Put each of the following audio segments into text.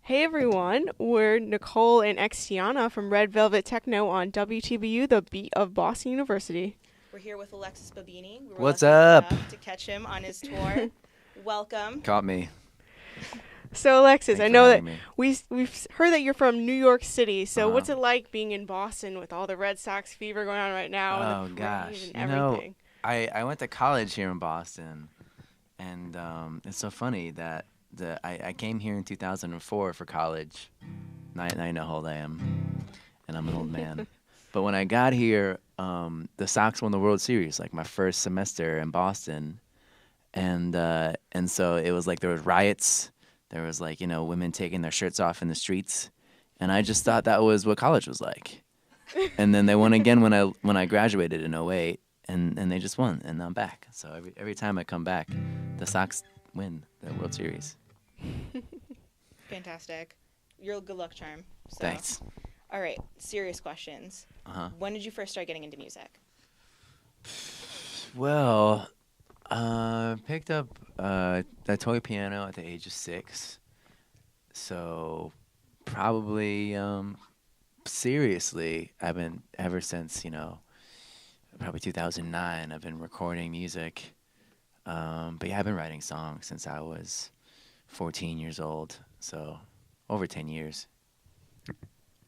Hey everyone, we're Nicole and Xtiana from Red Velvet Techno on WTBU, the beat of Boston University. We're here with Alexis Babini. We were What's lucky up? enough to catch him on his tour. Welcome. Caught me. So Alexis, Thanks I for know that having me. we've heard that you're from New York City. So Uh-huh. what's it like being in Boston with all the Red Sox fever going on right now and the Oh parade gosh, and everything? I went to college here in Boston, and it's so funny that I came here in 2004 for college. Now you know how old I am, and I'm an old man. But when I got here, the Sox won the World Series, like my first semester in Boston, and so it was like there was riots, there was like women taking their shirts off in the streets, and I just thought that was what college was like. And then they won again when I graduated in '08, and they just won, and I'm back. So every time I come back, the Sox win the World Series. Fantastic. You're a good luck charm. So. Thanks. All right, serious questions. Uh-huh. When did you first start getting into music? Well, picked up the toy piano at the age of 6. So probably seriously, I've been ever since probably 2009. I've been recording music. But yeah, I've been writing songs since I was 14 years old. So over 10 years.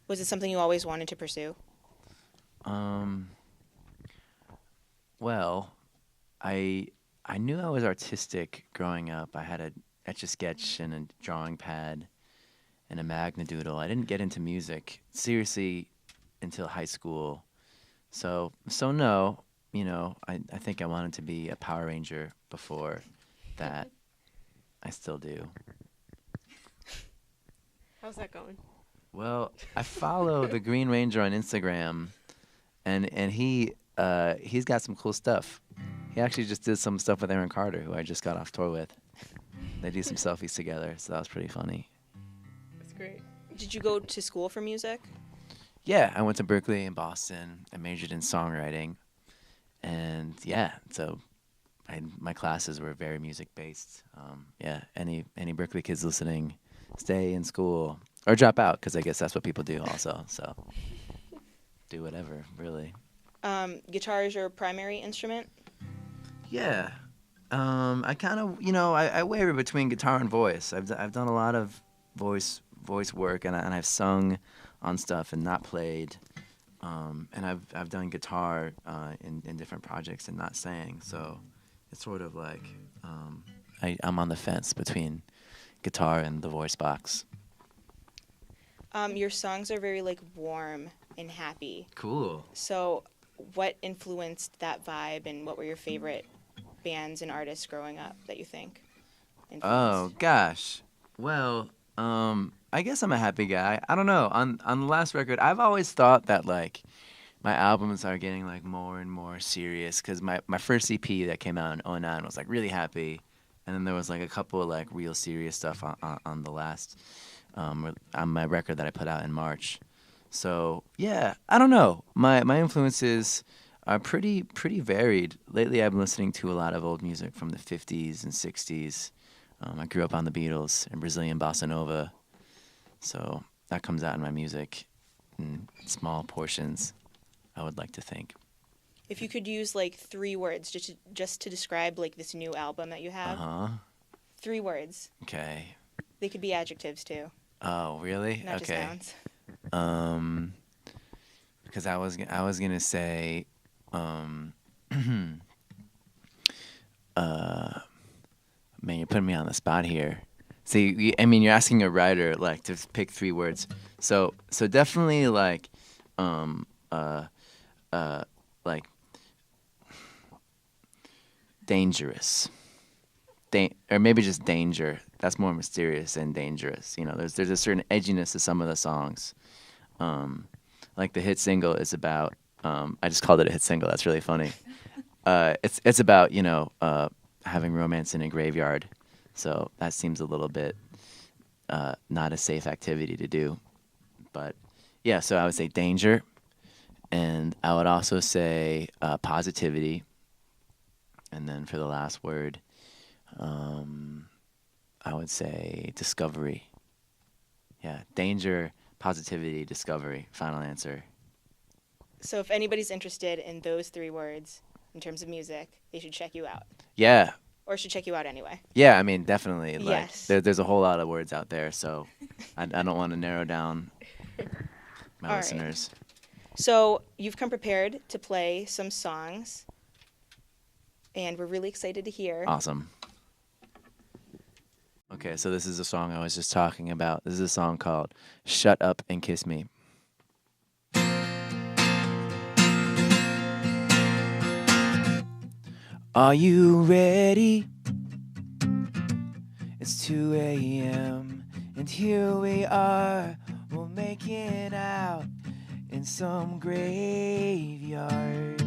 Was it something you always wanted to pursue? Um, well, I knew I was artistic growing up. I had a Etch-a-Sketch and a drawing pad and a Magnadoodle. I didn't get into music seriously until high school. So no, I think I wanted to be a Power Ranger before that. I still do. How's that going? Well, I follow the Green Ranger on Instagram, and he's got some cool stuff. He actually just did some stuff with Aaron Carter, who I just got off tour with. They do some selfies together, so that was pretty funny. That's great. Did you go to school for music? Yeah, I went to Berkeley in Boston. I majored in songwriting, and yeah, so my classes were very music based. Yeah, any Berkeley kids listening, stay in school or drop out, because I guess that's what people do also. So do whatever, really. Guitar is your primary instrument? Yeah. I kind of, I waver between guitar and voice. I've done a lot of voice work, and I've sung on stuff and not played. And I've done guitar in different projects and not sang. So it's sort of like I'm on the fence between guitar and the voice box. Your songs are very warm and happy. Cool. So what influenced that vibe, and what were your favorite bands and artists growing up that you think influenced? Oh gosh. Well, I guess I'm a happy guy. I don't know. On the last record, I've always thought that my albums are getting more and more serious, because my first EP that came out in '09 was really happy, and then there was a couple of real serious stuff on the last on my record that I put out in March. So yeah, I don't know. My influences are pretty varied. Lately, I've been listening to a lot of old music from the '50s and '60s. I grew up on the Beatles and Brazilian bossa nova, so that comes out in my music in small portions, I would like to think. If you could use 3 words just to describe this new album that you have. Uh-huh. 3 words. Okay. They could be adjectives too, Oh, really? not just Okay. nouns. Because I was gonna say, man, you're putting me on the spot here. See, you're asking a writer to pick 3 words. So definitely like dangerous. Or maybe just danger. That's more mysterious than dangerous. There's a certain edginess to some of the songs. Like the hit single is about. I just called it a hit single. That's really funny. It's about having romance in a graveyard. So that seems a little bit not a safe activity to do. But yeah, so I would say danger, and I would also say positivity. And then for the last word, I would say discovery. Yeah, danger, positivity, discovery, final answer. So if anybody's interested in those 3 words in terms of music, they should check you out. Yeah, Or should check you out anyway. yeah, I mean, definitely. Like, Yes. there's a whole lot of words out there, so I don't want to narrow down my All right. listeners. So you've come prepared to play some songs, and we're really excited to hear. Awesome. Okay, so this is a song I was just talking about. This is a song called Shut Up and Kiss Me. Are you ready? It's 2 a.m. and here we are, we're making out in some graveyard.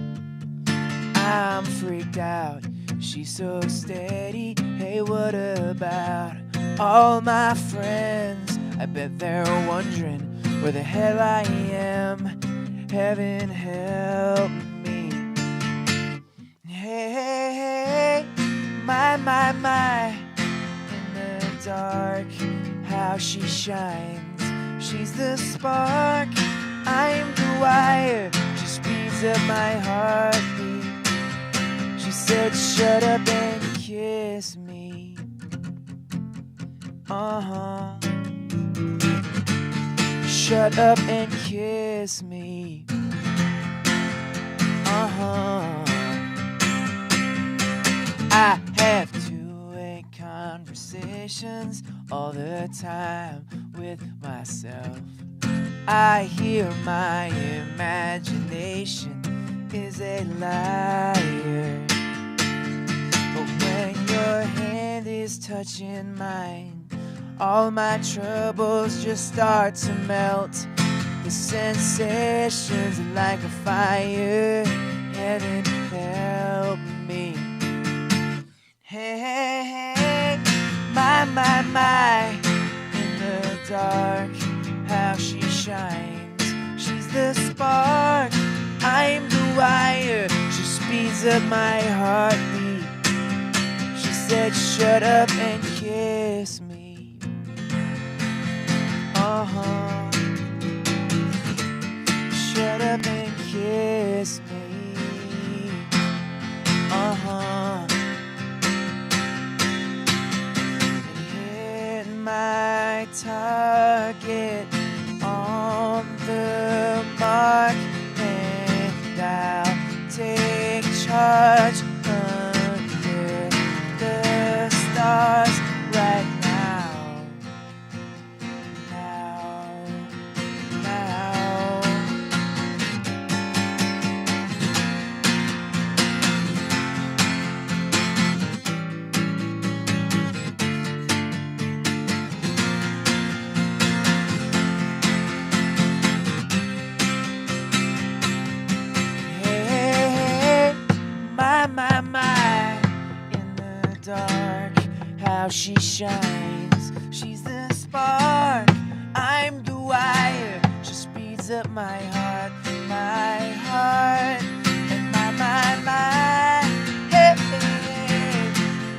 I'm freaked out, she's so steady. Hey, what about all my friends? I bet they're wondering where the hell I am. Heaven help me. Hey, hey, hey, my, in the dark, how she shines. She's the spark, I'm the wire. She speeds up my heartbeat. She said, shut up and kiss me. Shut up and kiss me. I have two-way conversations all the time with myself. I hear my imagination is a liar. But when your hand is touching mine, all my troubles just start to melt. The sensations are like a fire. Heaven help me. Hey, hey, hey, my, in the dark, how she shines. She's the spark, I'm the wire. She speeds up my heartbeat. She said, shut up and kiss me. Shut up and kiss me. Hit my target on the mark, and I'll take charge under the stars right now. In the dark, how she shines. She's the spark, I'm the wire. She speeds up my heart, and my, hey,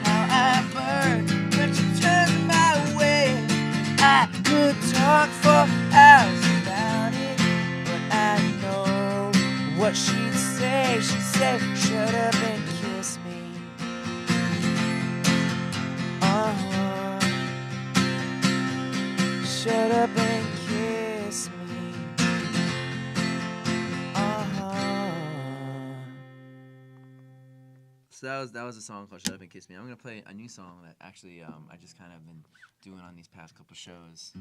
how I burn when she turns my way. I could talk for hours about it, but I know what she'd say. She'd say, shut up and kiss me. Shut up and kiss me. So that was a song called Shut Up and Kiss Me. I'm gonna play a new song that actually I just kind of been doing on these past couple shows.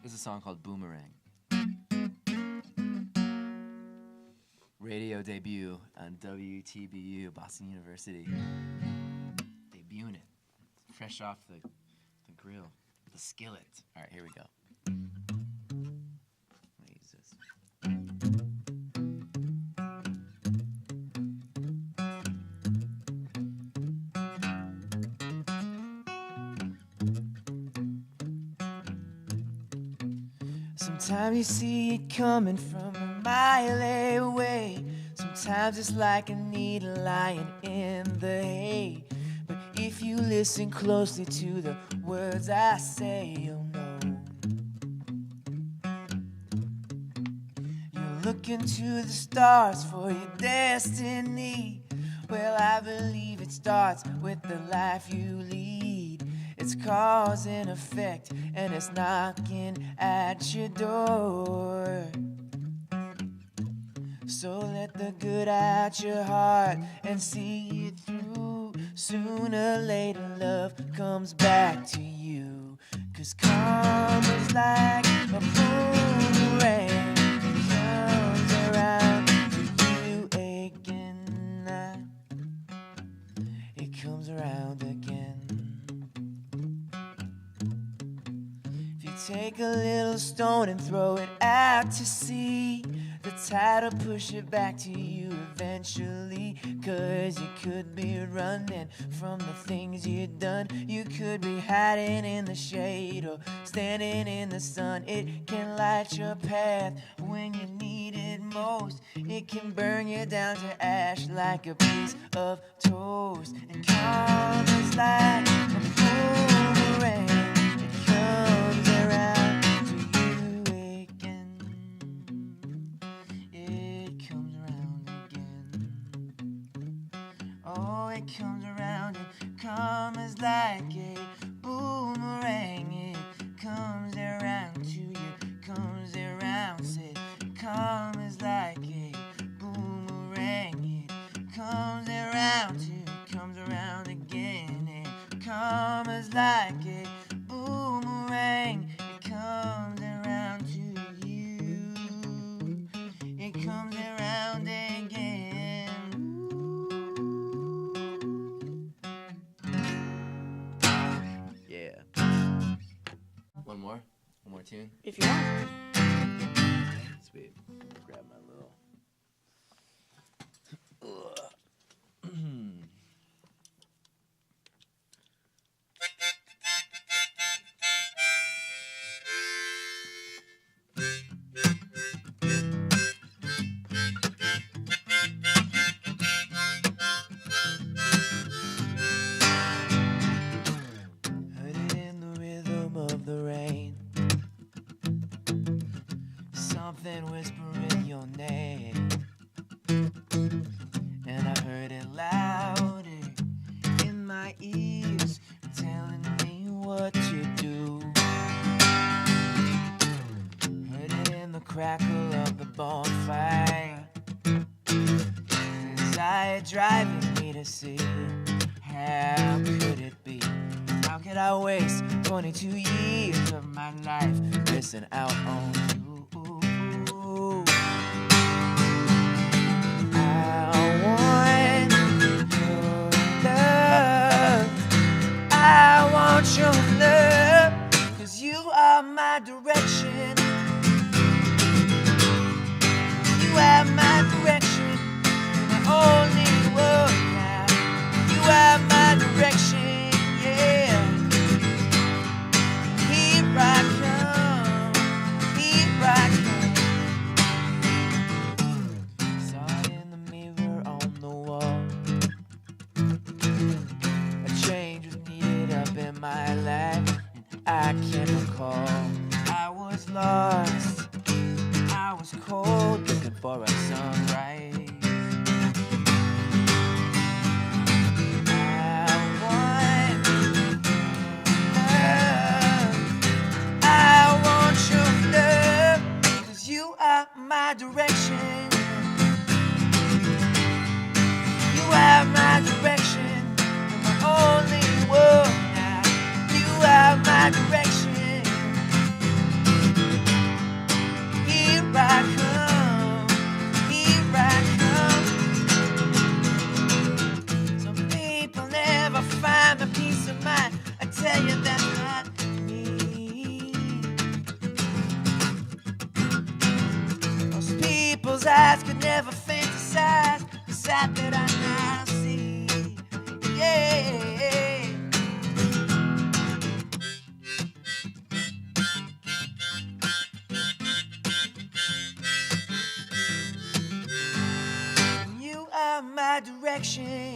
It's a song called Boomerang. Radio debut on WTBU, Boston University. Debuting it. Fresh off the grill, the skillet. All right, here we go. Let me use this. Sometimes you see it coming from a mile away. Sometimes it's like a needle lying in the hay. But if you listen closely to the words I say, you'll know. You look into the stars for your destiny. Well, I believe it starts with the life you lead. It's cause and effect, and it's knocking at your door. So let the good out your heart and see it through. Sooner or later love comes back to you. 'Cause karma's like a boomerang. It comes around to you again. It comes around again. If you take a little stone and throw it out to sea, the tide will push it back to you eventually. 'Cause you could be running from the things you've done. You could be hiding in the shade or standing in the sun. It can light your path when you need it most. It can burn you down to ash like a piece of toast. And karma's like a boomerang. It comes around to you again. It comes around again. Oh, it comes around and karma's like a boomerang. It comes around to you, comes around. Said karma's like a boomerang. It comes around to you, comes around again. And karma's like a boomerang. It comes around to you. It comes around again. Yeah. One more tune. If you want. Sweet. Grab my little. Heard it in the rhythm of the rain. Something whispering your name. And I heard it louder in my ears, telling me what to do. Heard it in the crackle of the bonfire. Desire driving me to see. How could it be? How could I waste 22 years of my life missing out on you? I want your love. I want your love. 'Cause you are my direction. You are my direction. You're my only world now. You are my direction, yeah. Here I come, here I come. Saw it in the mirror on the wall. A change was needed up in my life, and I can't recall. I was lost, I was cold, looking for a sunrise. My direction. You are my direction. You're my only world now. You are my direction. Here I come. Here I come. Some people never find the peace of mind. I tell you that's not me. People's eyes could never fantasize the sight that I now see. Yeah. You are my direction.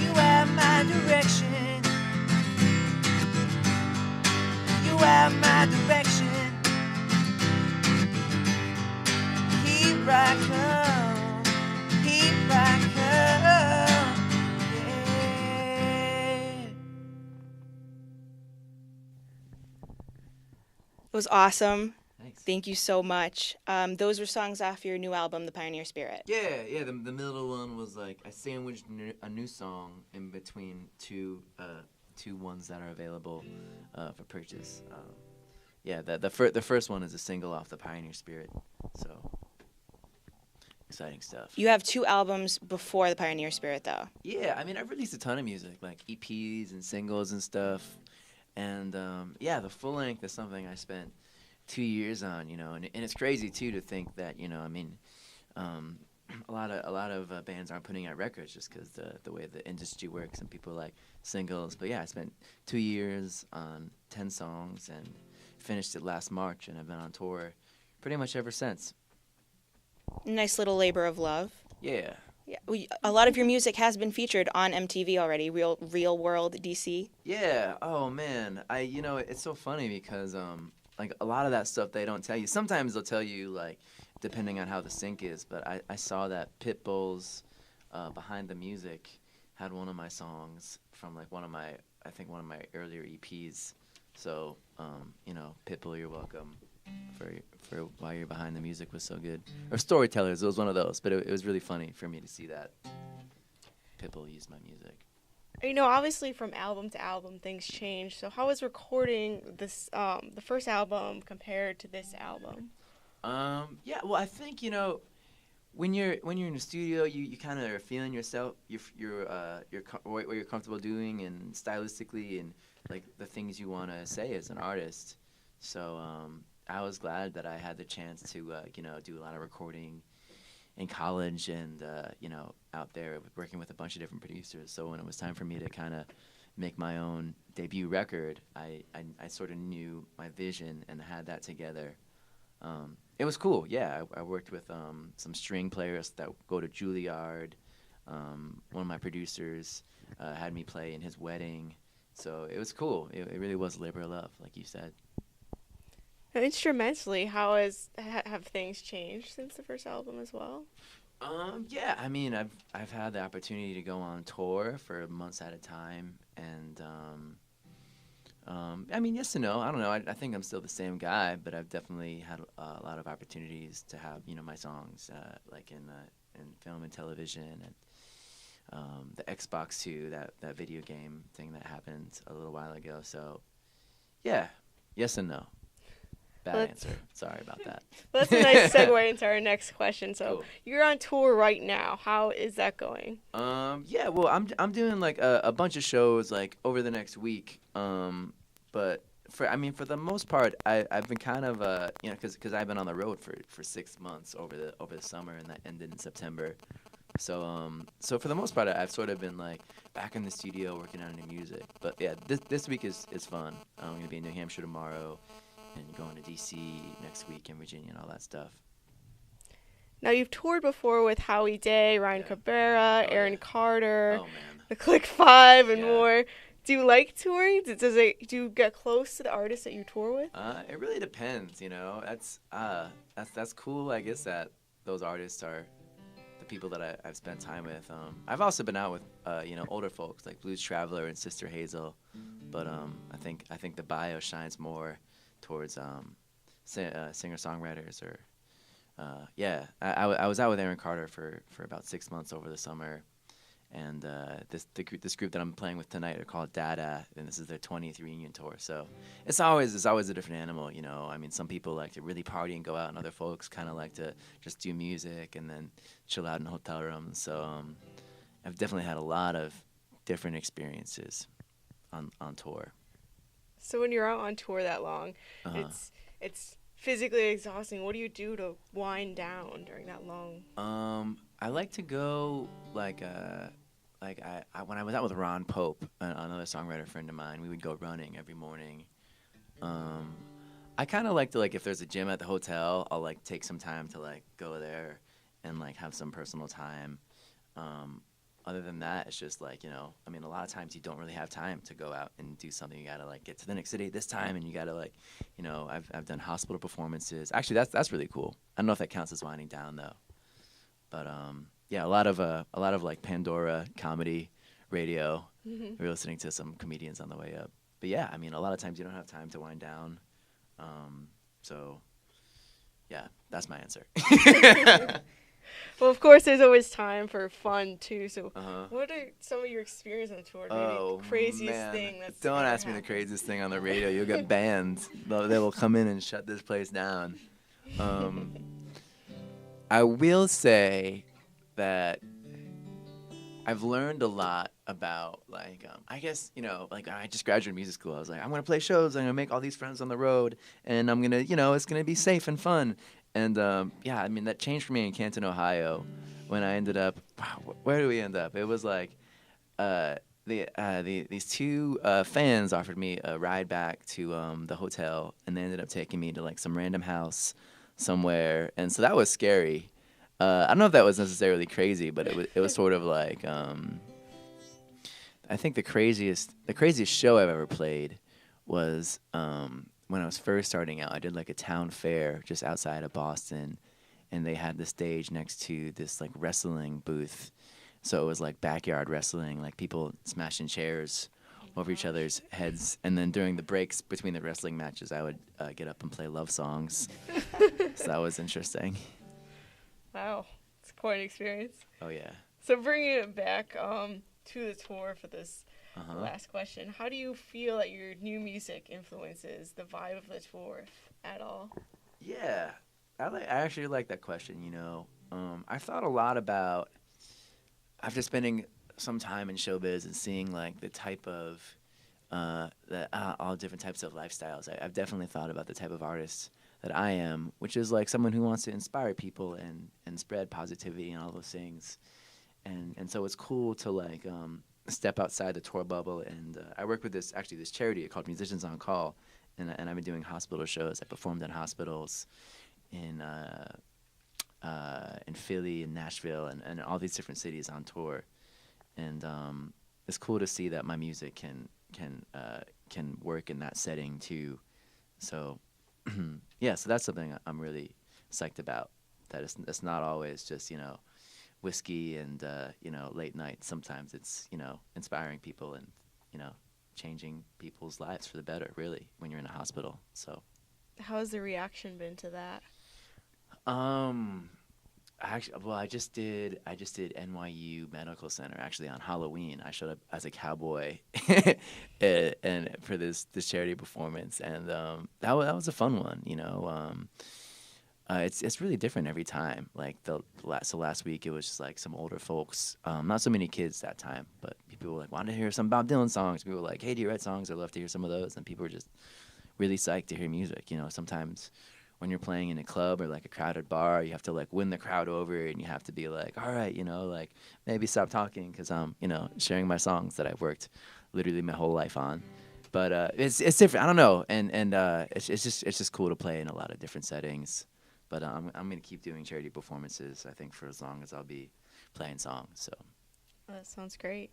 You are my direction. It was awesome. Thanks. Thank you so much. Those were songs off your new album, The Pioneer Spirit. Yeah. The middle one was like I sandwiched a new song in between two ones that are available for purchase. Yeah, the first one is a single off the Pioneer Spirit. So exciting stuff. You have 2 albums before The Pioneer Spirit, though. Yeah, I mean I've released a ton of music, like EPs and singles and stuff. And yeah, the full length is something I spent 2 years on, and it's crazy too to think that, I mean, a lot of bands aren't putting out records just because the way the industry works and people like singles. But yeah, I spent 2 years on 10 songs and finished it last March, and I've been on tour pretty much ever since. Nice little labor of love. Yeah. Yeah, a lot of your music has been featured on MTV already. Real World DC. Yeah. Oh man, it's so funny because like a lot of that stuff they don't tell you. Sometimes they'll tell you like depending on how the sync is. But I saw that Pitbull's Behind the Music had one of my songs from like one of my earlier EPs. So Pitbull, you're welcome for why you're behind the music was so good. Or Storytellers, it was one of those. But it was really funny for me to see that Pitbull used my music. Obviously from album to album things change. So how is recording this the first album compared to this album? Yeah, well, I think when you're in the studio, you kind of are feeling yourself, what you're comfortable doing, and stylistically, and like the things you want to say as an artist. So I was glad that I had the chance to do a lot of recording in college and out there working with a bunch of different producers. So when it was time for me to kind of make my own debut record, I sort of knew my vision and had that together. It was cool. Yeah, I worked with some string players that go to Juilliard. One of my producers had me play in his wedding, so it was cool. It really was labor of love, like you said. Instrumentally, have things changed since the first album as well? Yeah, I mean, I've had the opportunity to go on tour for months at a time, and I mean, yes and no. I don't know. I think I'm still the same guy, but I've definitely had a lot of opportunities to have my songs like in film and television and the Xbox 2, that video game thing that happened a little while ago. So, yeah, yes and no. Bad answer. Sorry about that. Well, that's a nice segue into our next question. So Cool. You're on tour right now. How is that going? Yeah, well, I'm doing like a bunch of shows like over the next week. But for the most part, I've been kind of because I've been on the road for 6 months over the summer, and that ended in September. So for the most part, I've sort of been like back in the studio working on new music. But yeah, this week is fun. I'm gonna be in New Hampshire tomorrow, and going to DC next week, and Virginia and all that stuff. Now, you've toured before with Howie Day, Ryan Cabrera, Aaron Carter, Oh man. the Click Five, and Yeah. more. Do you like touring? Do you get close to the artists that you tour with? It really depends, That's cool. I guess that those artists are the people that I've spent time with. I've also been out with older folks like Blues Traveler and Sister Hazel, but I think the bio shines more towards singer-songwriters or I was out with Aaron Carter for about 6 months over the summer, and this group that I'm playing with tonight are called Dada, and this is their 20th reunion tour. So it's always a different animal, I mean, some people like to really party and go out, and other folks kind of like to just do music and then chill out in hotel rooms. So I've definitely had a lot of different experiences on tour. So when you're out on tour that long, it's physically exhausting. What do you do to wind down during that long? I like to go like when I was out with Ron Pope, another songwriter friend of mine, we would go running every morning. I kind of like to if there's a gym at the hotel, I'll take some time to go there and have some personal time. Other than that, it's just I mean, a lot of times you don't really have time to go out and do something. You gotta get to the next city this time, and you gotta I've done hospital performances. Actually, that's really cool. I don't know if that counts as winding down though, but yeah, a lot of Pandora comedy radio. Mm-hmm. We were listening to some comedians on the way up. But yeah, I mean, a lot of times you don't have time to wind down. So, yeah, that's my answer. Well, of course, there's always time for fun too. So, Uh-huh. what are some of your experiences on tour? Maybe Oh, the craziest man. thing that's Don't ever ask me the happened? craziest thing on the radio. You'll get banned. They will come in and shut this place down. I will say that I've learned a lot about, like, I guess, like, I just graduated music school. I was like, I'm going to play shows. I'm going to make all these friends on the road. And I'm going to, it's going to be safe and fun. And, yeah, I mean, that changed for me in Canton, Ohio, when I ended up, wow, where did we end up? It was like, these two fans offered me a ride back to the hotel, and they ended up taking me to, like, some random house somewhere. And so that was scary. I don't know if that was necessarily crazy, but it was sort of like, I think the craziest show I've ever played was when I was first starting out. I did like a town fair just outside of Boston, and they had the stage next to this like wrestling booth. So it was like backyard wrestling, like people smashing chairs over each other's heads. And then during the breaks between the wrestling matches, I would get up and play love songs. So that was interesting. Wow, it's quite an experience. Oh, yeah. So bringing it back to the tour for this last question, how do you feel that your new music influences the vibe of the tour, if at all? Yeah, I actually like that question. I've thought a lot about, after spending some time in showbiz and seeing like the type of all different types of lifestyles. I've definitely thought about the type of artist that I am, which is like someone who wants to inspire people and spread positivity and all those things. And so it's cool to like step outside the tour bubble. And I work with this charity called Musicians on Call, and I've been doing hospital shows. I performed in hospitals in Philly and Nashville and all these different cities on tour. And it's cool to see that my music can work in that setting too. So yeah, so that's something I'm really psyched about. That it's not always just whiskey and late night. Sometimes it's inspiring people and changing people's lives for the better. Really, when you're in a hospital. So how's the reaction been to that? I just did NYU Medical Center actually on Halloween. I showed up as a cowboy, and for this charity performance, and that was a fun one. It's really different every time. Like last week it was just like some older folks, not so many kids that time, but people were like wanted to hear some Bob Dylan songs. People were like, "Hey, do you write songs? I'd love to hear some of those." And people were just really psyched to hear music. Sometimes when you're playing in a club or like a crowded bar, you have to like win the crowd over, and you have to be like, all right, like maybe stop talking because I'm, sharing my songs that I've worked literally my whole life on. But it's different. I don't know, and it's just cool to play in a lot of different settings. But I'm gonna keep doing charity performances, I think, for as long as I'll be playing songs. So That sounds great.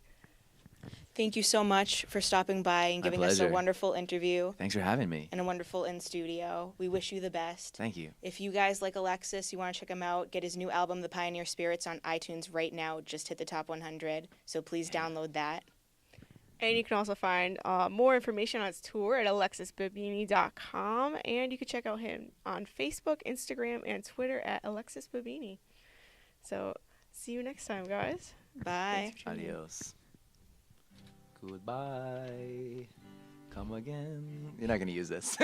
Thank you so much for stopping by and My giving us a pleasure. wonderful interview Thanks for having me. and a wonderful in-studio. We wish you the best. Thank you. If you guys like Alexis, you want to check him out, get his new album, The Pioneer Spirits, on iTunes right now. Just hit the top 100, so please download that. And you can also find more information on his tour at alexisbabini.com. And you can check out him on Facebook, Instagram, and Twitter at Alexis Babini. So see you next time, guys. Bye. Thanks for tuning in. Adios. Goodbye. Come again. You're not going to use this.